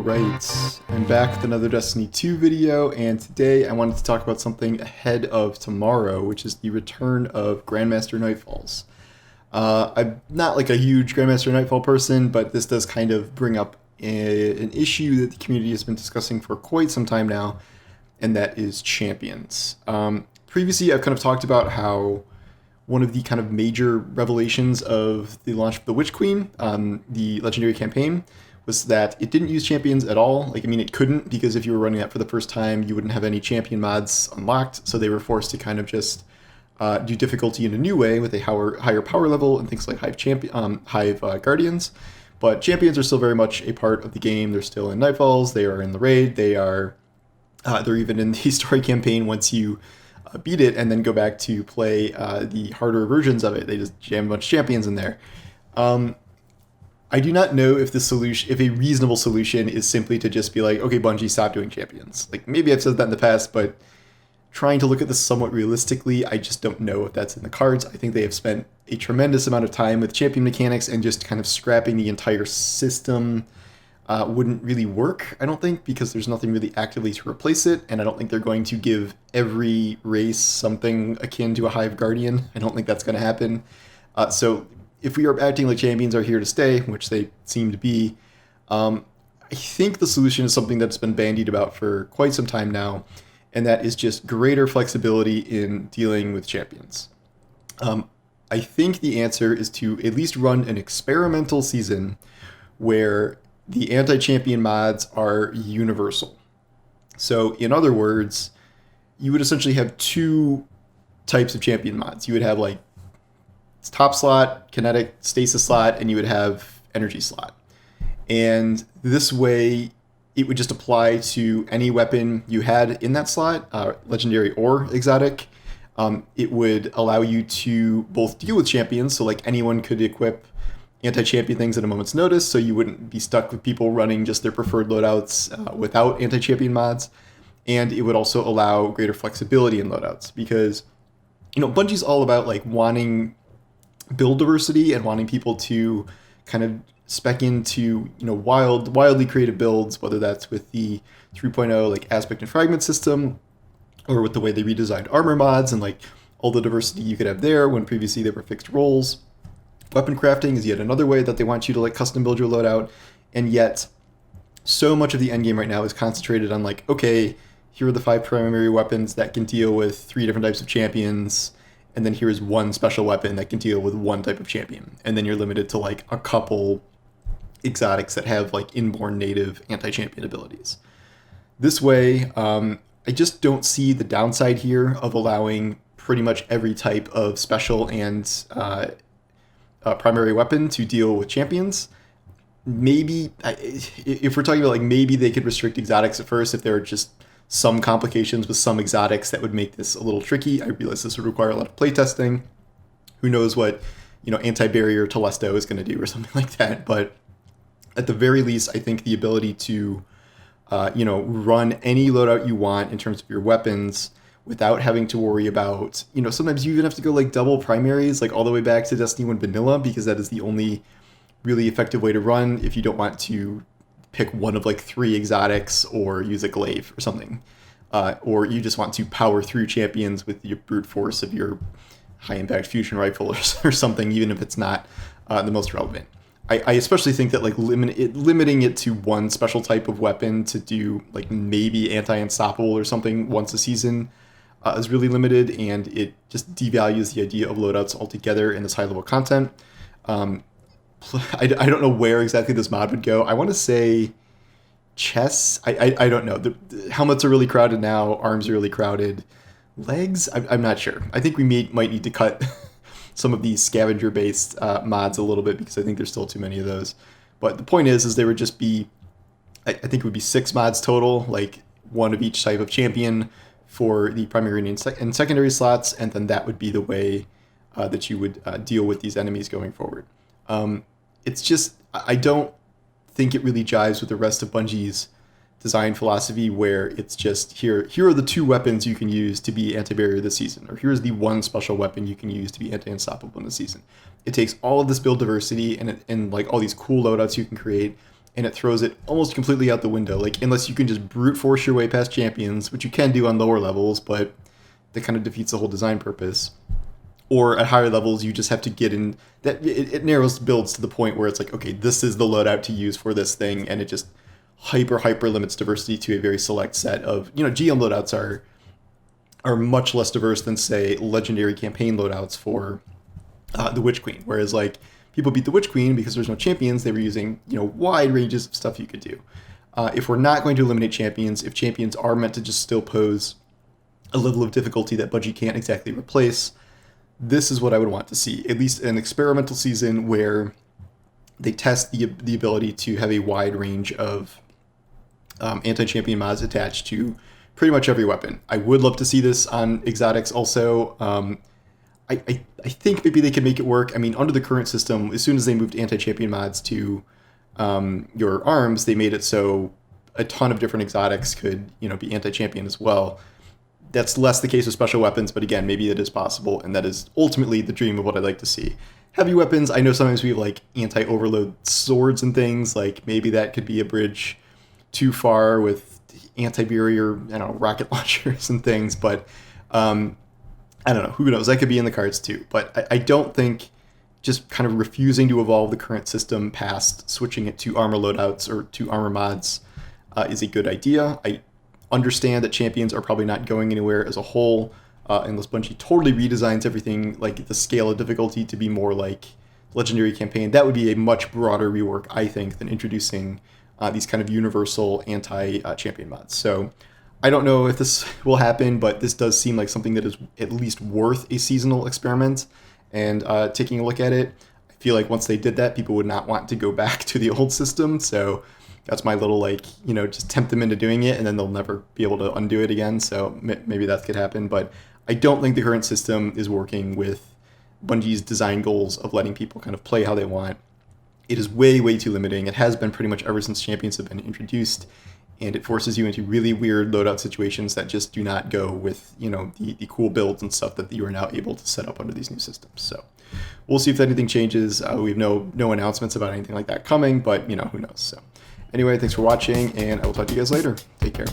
Alright, I'm back with another Destiny 2 video, and today I wanted to talk about something ahead of tomorrow, which is the return of Grandmaster Nightfalls. I'm not like a huge Grandmaster Nightfall person, but this does kind of bring up an issue that the community has been discussing for quite some time now, and that is champions. Previously, I've kind of talked about how one of the kind of major revelations of the launch of the Witch Queen, the Legendary campaign, was that it didn't use champions at all. Like, I mean, it couldn't, because if you were running that for the first time, you wouldn't have any champion mods unlocked, so they were forced to kind of just do difficulty in a new way with a higher power level and things like Hive Guardians. But champions are still very much a part of the game. They're still in Nightfalls, they are in the raid, they're even in the story campaign once you beat it and then go back to play the harder versions of it. They just jam a bunch of champions in there. I do not know if if a reasonable solution is simply to just be like, okay, Bungie, stop doing champions. Like, maybe I've said that in the past, but trying to look at this somewhat realistically, I just don't know if that's in the cards. I think they have spent a tremendous amount of time with champion mechanics, and just kind of scrapping the entire system wouldn't really work, I don't think, because there's nothing really actively to replace it, and I don't think they're going to give every race something akin to a Hive Guardian. I don't think that's going to happen. So if we are acting like champions are here to stay, which they seem to be, I think the solution is something that's been bandied about for quite some time now, and that is just greater flexibility in dealing with champions. I think the answer is to at least run an experimental season where the anti-champion mods are universal. So in other words, you would essentially have two types of champion mods. You would have like top slot, kinetic, stasis slot, and you would have energy slot. And this way, it would just apply to any weapon you had in that slot, legendary or exotic. It would allow you to both deal with champions, so like anyone could equip anti-champion things at a moment's notice, so you wouldn't be stuck with people running just their preferred loadouts without anti-champion mods. And it would also allow greater flexibility in loadouts, because, you know, Bungie's all about like wanting build diversity and wanting people to kind of spec into, you know, wildly creative builds, whether that's with the 3.0 like aspect and fragment system, or with the way they redesigned armor mods and like all the diversity you could have there when previously they were fixed roles. Weapon crafting is yet another way that they want you to like custom build your loadout, and yet so much of the endgame right now is concentrated on like, okay, here are the 5 primary weapons that can deal with 3 different types of champions, and then here's one special weapon that can deal with one type of champion, and then you're limited to like a couple exotics that have like inborn native anti-champion abilities. This way, I just don't see the downside here of allowing pretty much every type of special and primary weapon to deal with champions. Maybe, if we're talking about like, maybe they could restrict exotics at first if there are just some complications with some exotics that would make this a little tricky. I realize this would require a lot of playtesting. Who knows what, you know, anti-barrier Telesto is going to do or something like that. But at the very least, I think the ability to, you know, run any loadout you want in terms of your weapons without having to worry about, you know, sometimes you even have to go like double primaries, like all the way back to Destiny 1 Vanilla, because that is the only really effective way to run if you don't want to pick one of like 3 exotics or use a glaive or something, or you just want to power through champions with your brute force of your high impact fusion rifle or something, even if it's not the most relevant. I especially think that like limiting it to one special type of weapon to do like maybe anti-unstoppable or something once a season is really limited, and it just devalues the idea of loadouts altogether in this high level content. I don't know where exactly this mod would go. I want to say chess. I don't know. The helmets are really crowded now. Arms are really crowded. Legs? I'm not sure. I think we might need to cut some of these scavenger-based mods a little bit, because I think there's still too many of those. But the point is there would just be, I think it would be 6 mods total, like 1 of each type of champion for the primary and secondary slots, and then that would be the way that you would deal with these enemies going forward. It's just, I don't think it really jives with the rest of Bungie's design philosophy, where it's just here are the 2 weapons you can use to be anti-barrier this season, or here's the 1 special weapon you can use to be anti-unstoppable in the season. It takes all of this build diversity and like all these cool loadouts you can create, and it throws it almost completely out the window. Like, unless you can just brute force your way past champions, which you can do on lower levels, but that kind of defeats the whole design purpose. Or at higher levels, you just have to get in. That it narrows builds to the point where it's like, okay, this is the loadout to use for this thing, and it just hyper limits diversity to a very select set of, GM loadouts are much less diverse than, say, legendary campaign loadouts for the Witch Queen. Whereas, like, people beat the Witch Queen because there's no champions. They were using, wide ranges of stuff you could do. If we're not going to eliminate champions, if champions are meant to just still pose a level of difficulty that Bungie can't exactly replace, this is what I would want to see. At least an experimental season where they test the ability to have a wide range of anti-champion mods attached to pretty much every weapon. I would love to see this on exotics also. I think maybe they could make it work. I mean, under the current system, as soon as they moved anti-champion mods to your arms, they made it so a ton of different exotics could, be anti-champion as well. That's less the case with special weapons, but again, maybe it is possible, and that is ultimately the dream of what I'd like to see. Heavy weapons, I know sometimes we have, like, anti-overload swords and things, like, maybe that could be a bridge too far with anti-barrier, rocket launchers and things, but I don't know, who knows, that could be in the cards too. But I don't think just kind of refusing to evolve the current system past switching it to armor loadouts or to armor mods is a good idea. I understand that champions are probably not going anywhere as a whole, unless Bungie totally redesigns everything, like the scale of difficulty to be more like Legendary Campaign. That would be a much broader rework, I think, than introducing these kind of universal anti-champion mods. So I don't know if this will happen, but this does seem like something that is at least worth a seasonal experiment and taking a look at it. I feel like once they did that, people would not want to go back to the old system. So that's my little, just tempt them into doing it, and then they'll never be able to undo it again. So maybe that could happen. But I don't think the current system is working with Bungie's design goals of letting people kind of play how they want. It is way too limiting. It has been pretty much ever since champions have been introduced. And it forces you into really weird loadout situations that just do not go with, the cool builds and stuff that you are now able to set up under these new systems. So we'll see if anything changes. We have no announcements about anything like that coming, but, who knows. So anyway, thanks for watching, and I will talk to you guys later. Take care.